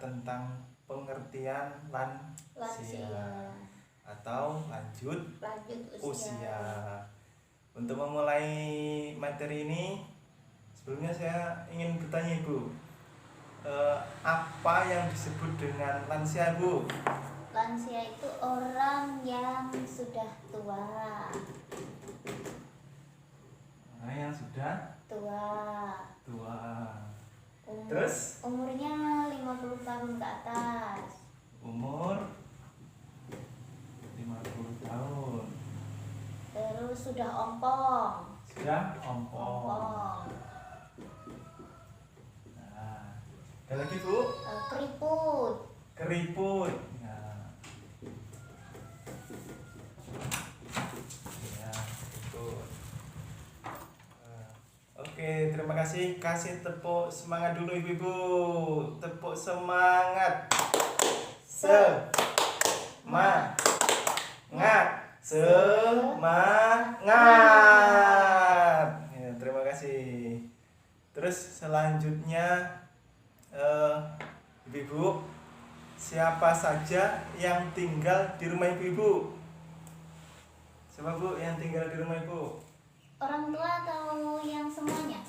tentang pengertian lansia atau lanjut usia. Untuk memulai materi ini, sebelumnya saya ingin bertanya Ibu, apa yang disebut dengan lansia Bu? Lansia itu orang yang sudah tua. Nah, yang sudah tua. Terus umurnya 50 tahun ke atas. Umur 50 tahun. Terus sudah ompong. Nah, ada lagi Bu? Keriput. Nah. Ya, keriput. Oke, terima kasih. Kasih tepuk semangat dulu Ibu-ibu. Tepuk semangat. Semangat. Ya, terima kasih. Terus selanjutnya Ibu-ibu, siapa saja yang tinggal di rumah Ibu-ibu? Siapa Bu yang tinggal di rumah Ibu? Orang tua atau yang semuanya?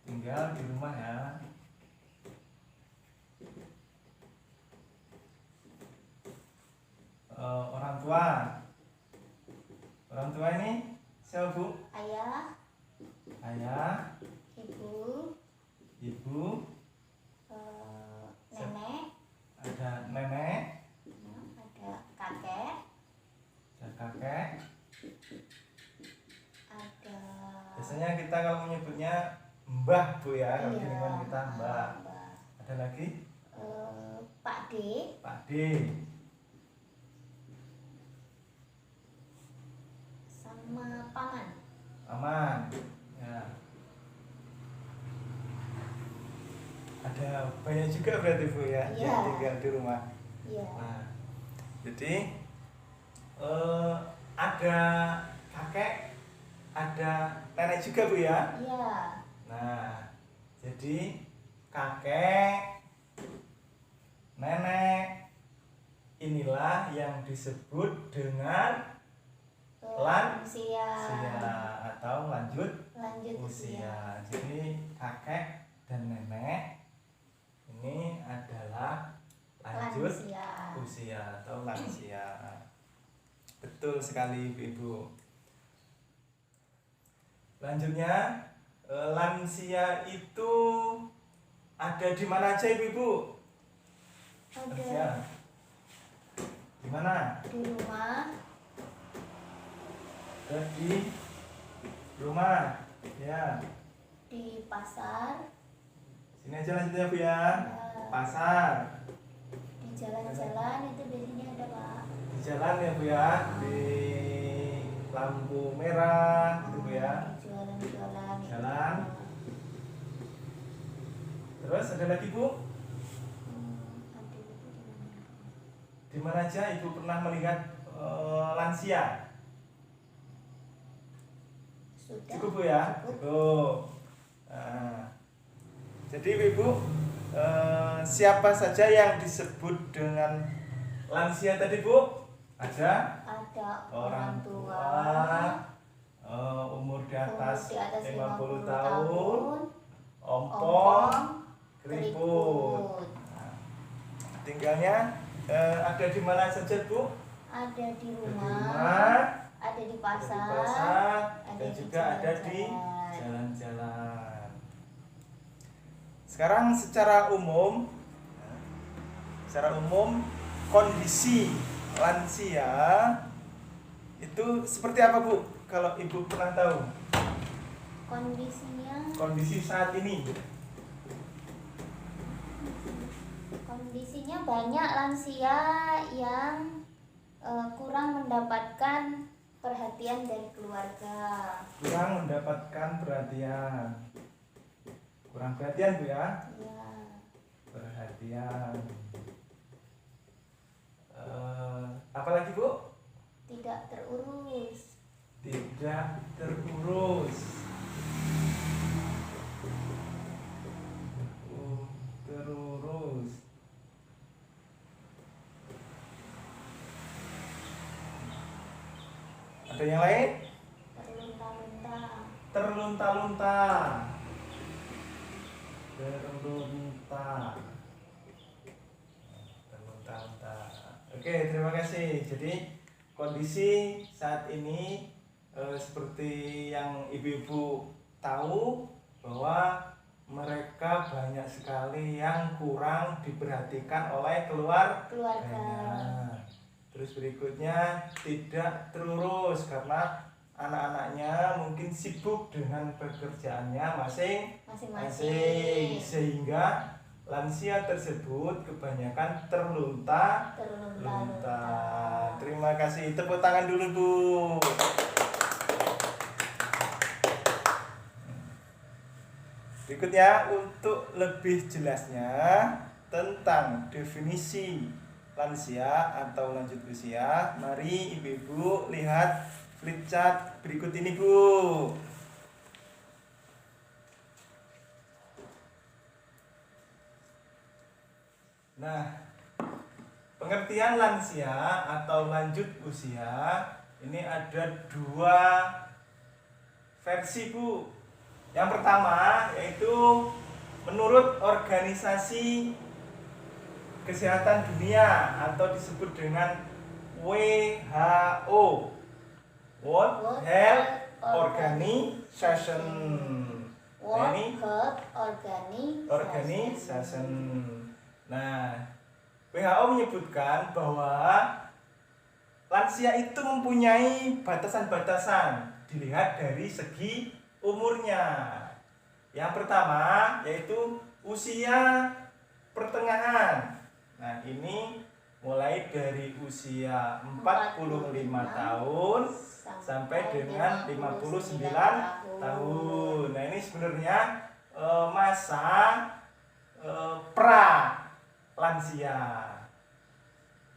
Tinggal di rumah ya. Orang tua. Orang tua ini siapa Bu? Ayah, ibu, nenek, ada nenek, ada kakek, ada biasanya kita kalau menyebutnya mbah Bu ya, kalau di lingkungan kita mbah. Ada lagi Pak D, sama paman ya. Ada banyak juga berarti Bu ya, yang tinggal di rumah. Nah, jadi ada kakek, ada nenek juga Bu ya. Nah, jadi kakek, nenek, inilah yang disebut dengan lansia atau lanjut usia. Jadi kakek dan nenek ini adalah lanjut usia atau lansia. Betul sekali Ibu. Selanjutnya, lansia itu ada di mana aja Ibu? ada di mana? di rumah, Di rumah ya. di pasar, Sini aja lanjutnya Bu ya. Pasar. di jalan-jalan itu biasanya ada Pak. Di jalan ya Bu ya. Di lampu merah gitu Bu ya. Jualan-jualan. Jalan. Terus ada lagi Bu? Di mana aja Ibu pernah melihat lansia? Sudah. Cukup Bu ya? Cukup. Nah, jadi Ibu, siapa saja yang disebut dengan lansia tadi Bu? Ada orang tua, umur di atas 50 tahun, ompong, keriput. Nah, tinggalnya ada di mana saja Bu? Ada di rumah, ada di pasar, dan juga ada di jalan-jalan. Sekarang secara umum kondisi lansia itu seperti apa Bu? Kalau Ibu pernah tahu? Kondisi saat ini. Kondisinya banyak lansia yang kurang mendapatkan perhatian dari keluarga. Kurang mendapatkan perhatian. Kurang perhatian Bu ya? Iya. Perhatian. Apalagi Bu? Tidak terurus. Terurus. Ada yang lain? Terlunta-lunta. Terlunta-lunta. Terlunta. Terlunta-lunta. Oke, terima kasih. Jadi kondisi saat ini seperti yang ibu-ibu tahu bahwa mereka banyak sekali yang kurang diperhatikan oleh keluarga. Terus berikutnya tidak terurus karena anak-anaknya mungkin sibuk dengan pekerjaannya masing-masing, sehingga lansia tersebut kebanyakan terlunta. Terima kasih, tepuk tangan dulu Bu. Berikutnya untuk lebih jelasnya tentang definisi lansia atau lanjut usia, mari ibu-ibu lihat flipchart berikut ini Bu. Nah, pengertian lansia atau lanjut usia ini ada dua versi Bu. Yang pertama yaitu menurut Organisasi Kesehatan Dunia atau disebut dengan WHO, World Health Organization. World Health Organization. Nah, WHO menyebutkan bahwa lansia itu mempunyai batasan-batasan dilihat dari segi umurnya. Yang pertama yaitu usia pertengahan. Nah, ini mulai dari usia 45 tahun sampai dengan 59 tahun. Nah, ini sebenarnya masa pra lansia.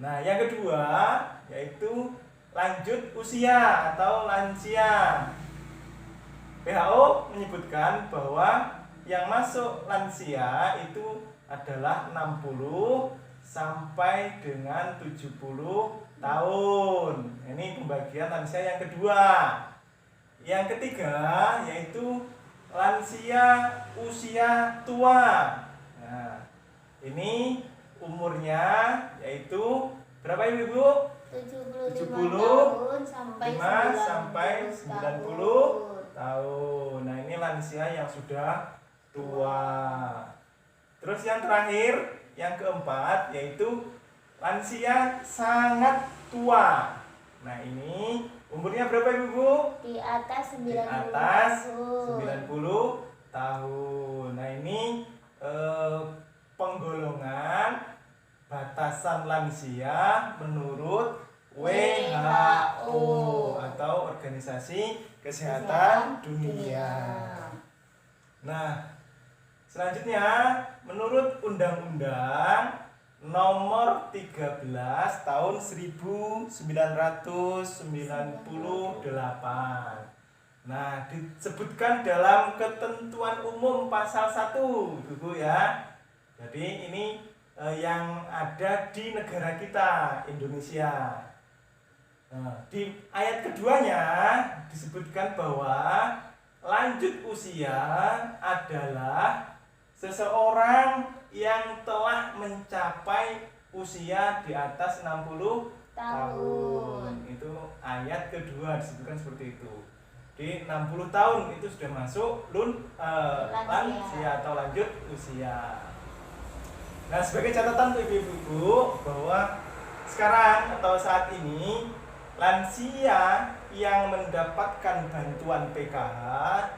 Nah, yang kedua yaitu lanjut usia atau lansia. WHO menyebutkan bahwa yang masuk lansia itu adalah 60 sampai dengan 70 tahun. Ini pembagian lansia yang kedua. Yang ketiga yaitu lansia usia tua. Nah, ini umurnya yaitu berapa Ibu? 75 tahun sampai 90 tahun. Nah, ini lansia yang sudah tua. Terus yang terakhir, yang keempat yaitu lansia sangat tua. Nah, ini umurnya berapa Ibu? Di atas 90 Di atas tahun. 90 tahun. Nah, ini penggolongan batasan lansia menurut WHO atau Organisasi Kesehatan Dunia. Nah, selanjutnya menurut Undang-Undang Nomor 13 Tahun 1998. Nah, disebutkan dalam Ketentuan Umum Pasal 1, Ibu ya. Jadi ini yang ada di negara kita, Indonesia. Nah, di ayat keduanya disebutkan bahwa lanjut usia adalah seseorang yang telah mencapai usia di atas 60 tahun. Itu ayat kedua disebutkan seperti itu. Di 60 tahun itu sudah masuk lansia atau lanjut usia. Nah, sebagai catatan untuk ibu-ibu bahwa sekarang atau saat ini lansia yang mendapatkan bantuan PKH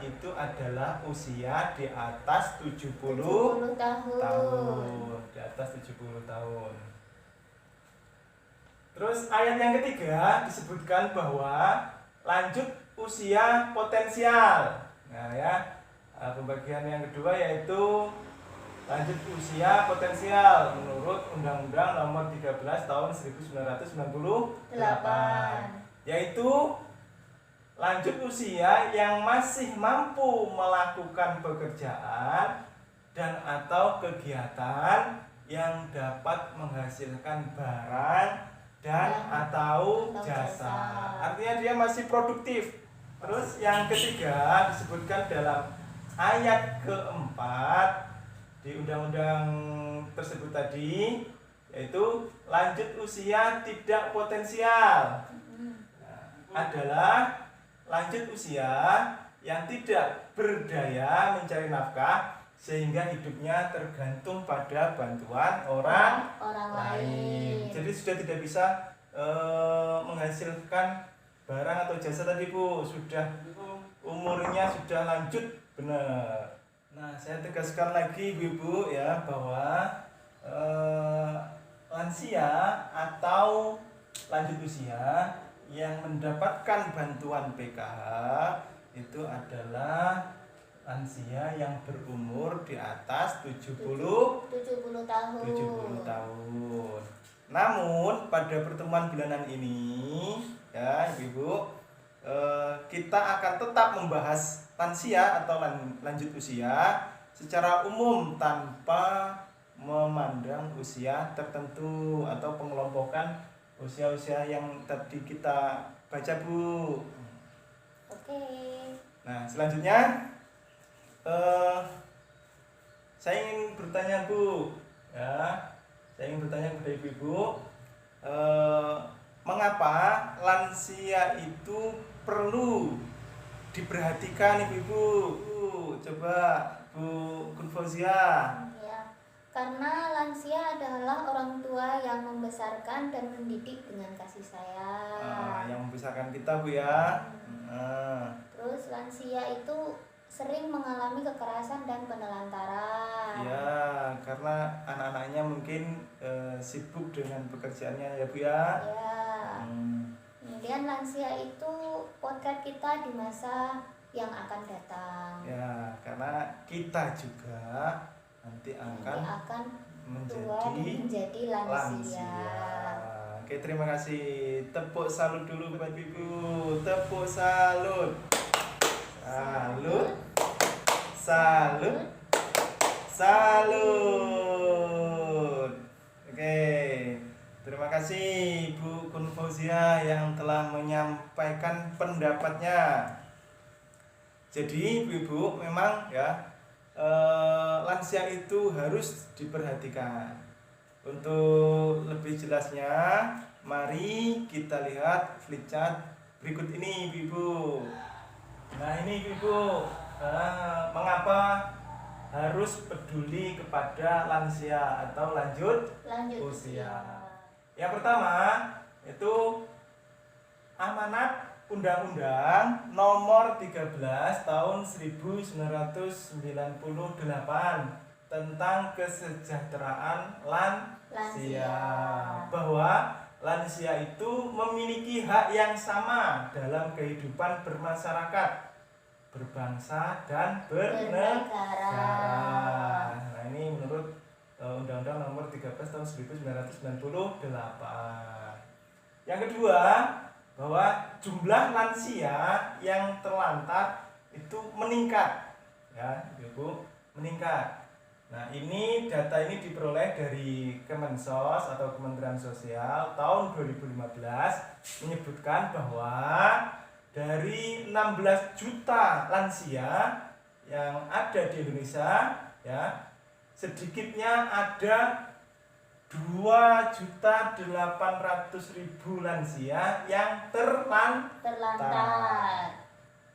itu adalah usia di atas 70 tahun. Di atas 70 tahun. Terus ayat yang ketiga disebutkan bahwa lanjut usia potensial. Nah ya, pembagian yang kedua yaitu lanjut usia potensial menurut Undang-Undang Nomor 13 Tahun 1998, yaitu lanjut usia yang masih mampu melakukan pekerjaan dan atau kegiatan yang dapat menghasilkan barang dan atau atau jasa. jasa. Artinya dia masih produktif. Terus yang ketiga disebutkan dalam ayat keempat di undang-undang tersebut tadi, yaitu lanjut usia tidak potensial. Adalah lanjut usia yang tidak berdaya mencari nafkah sehingga hidupnya tergantung pada bantuan orang lain. Jadi sudah tidak bisa menghasilkan barang atau jasa tadi Bu, sudah umurnya sudah lanjut benar. Nah, saya tegaskan lagi Ibu ya bahwa lansia atau lanjut usia yang mendapatkan bantuan PKH itu adalah lansia yang berumur di atas 70 tahun. 70 tahun. Namun pada pertemuan bulanan ini ya Ibu, kita akan tetap membahas lansia atau lanjut usia secara umum tanpa memandang usia tertentu atau pengelompokan usia-usia yang tadi kita baca Bu. Oke. Nah selanjutnya saya ingin bertanya Bu, ya, saya ingin bertanya kepada ibu-ibu, mengapa lansia itu perlu diperhatikan ibu-ibu? Coba Bu Kunfauzia. Ya, karena lansia adalah orang tua yang membesarkan dan mendidik dengan kasih sayang. Yang membesarkan kita Bu ya. Terus lansia itu sering mengalami kekerasan dan penelantaran. Ya, karena anak-anaknya mungkin sibuk dengan pekerjaannya ya Bu ya. Ya. Kemudian lansia itu potret kita di masa yang akan datang. Ya, karena kita juga nanti akan menjadi lansia. Oke, terima kasih. Tepuk salut dulu buat Ibu. Tepuk salut. Salut. Salut. Salut. Oke. Terima kasih Bu Kunfauzia yang telah menyampaikan pendapatnya. Jadi Ibu memang ya lansia itu harus diperhatikan. Untuk lebih jelasnya, mari kita lihat flipchart berikut ini Ibu. Nah ini Ibu, mengapa harus peduli kepada lansia atau lanjut usia? Yang pertama itu amanat Undang-Undang Nomor 13 Tahun 1998 tentang kesejahteraan lansia, bahwa lansia itu memiliki hak yang sama dalam kehidupan bermasyarakat, berbangsa dan bernegara. Nah ini menurut Undang-Undang Nomor 13 Tahun 1998. Yang kedua, bahwa jumlah lansia yang terlantar itu meningkat, ya Ibu, meningkat. Nah ini data ini diperoleh dari Kemensos atau Kementerian Sosial tahun 2015 menyebutkan bahwa dari 16 juta lansia yang ada di Indonesia, ya sedikitnya ada 2.800.000 lansia yang terlantar.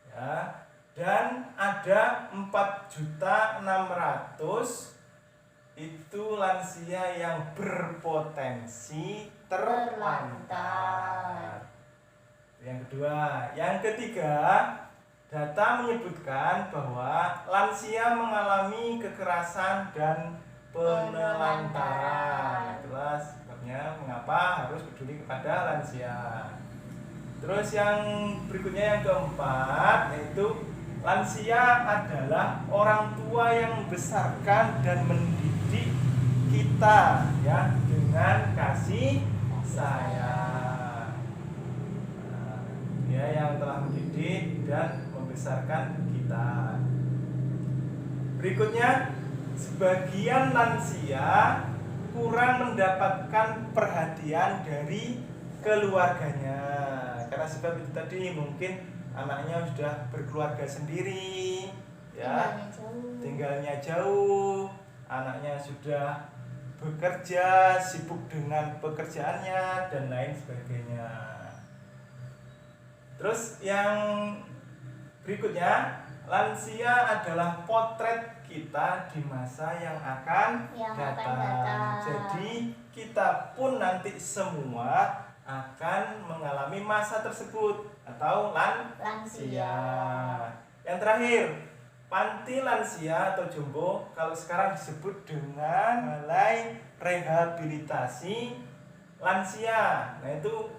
Ya, dan ada 4.600.000 itu lansia yang berpotensi terlantar. Yang kedua, yang ketiga, data menyebutkan bahwa lansia mengalami kekerasan dan penelantaran. Itulah sebabnya mengapa harus peduli kepada lansia. Terus yang berikutnya yang keempat, yaitu lansia adalah orang tua yang membesarkan dan mendidik kita ya dengan kasih sayang. Dia yang telah mendidik dan membesarkan kita. Berikutnya, sebagian lansia kurang mendapatkan perhatian dari keluarganya. Karena sebab itu tadi mungkin anaknya sudah berkeluarga sendiri, ya, tinggalnya jauh, anaknya sudah bekerja, sibuk dengan pekerjaannya dan lain sebagainya. Terus yang berikutnya, lansia adalah potret kita di masa yang akan datang. Jadi kita pun nanti semua akan mengalami masa tersebut atau lansia. Yang terakhir, panti lansia atau jombo kalau sekarang disebut dengan balai rehabilitasi lansia. Nah itu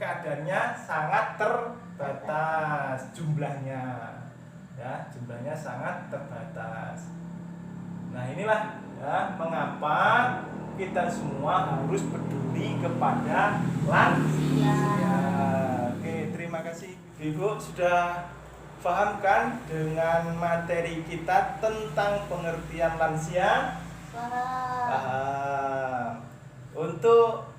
keadaannya sangat terbatas jumlahnya, ya, jumlahnya sangat terbatas. Nah inilah ya mengapa kita semua harus peduli kepada lansia. Oke, terima kasih Ibu sudah pahamkan dengan materi kita tentang pengertian lansia. Untuk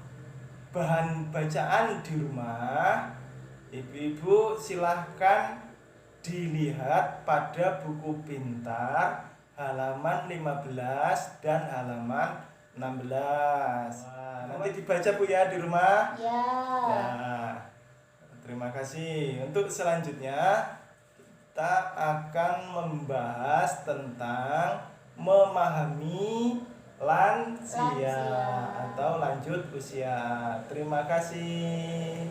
bahan bacaan di rumah, ibu-ibu silahkan dilihat pada buku pintar halaman 15 dan halaman 16. Nanti dibaca Bu ya di rumah. Ya. Terima kasih. Untuk selanjutnya kita akan membahas tentang memahami lansia atau lanjut usia. Terima kasih.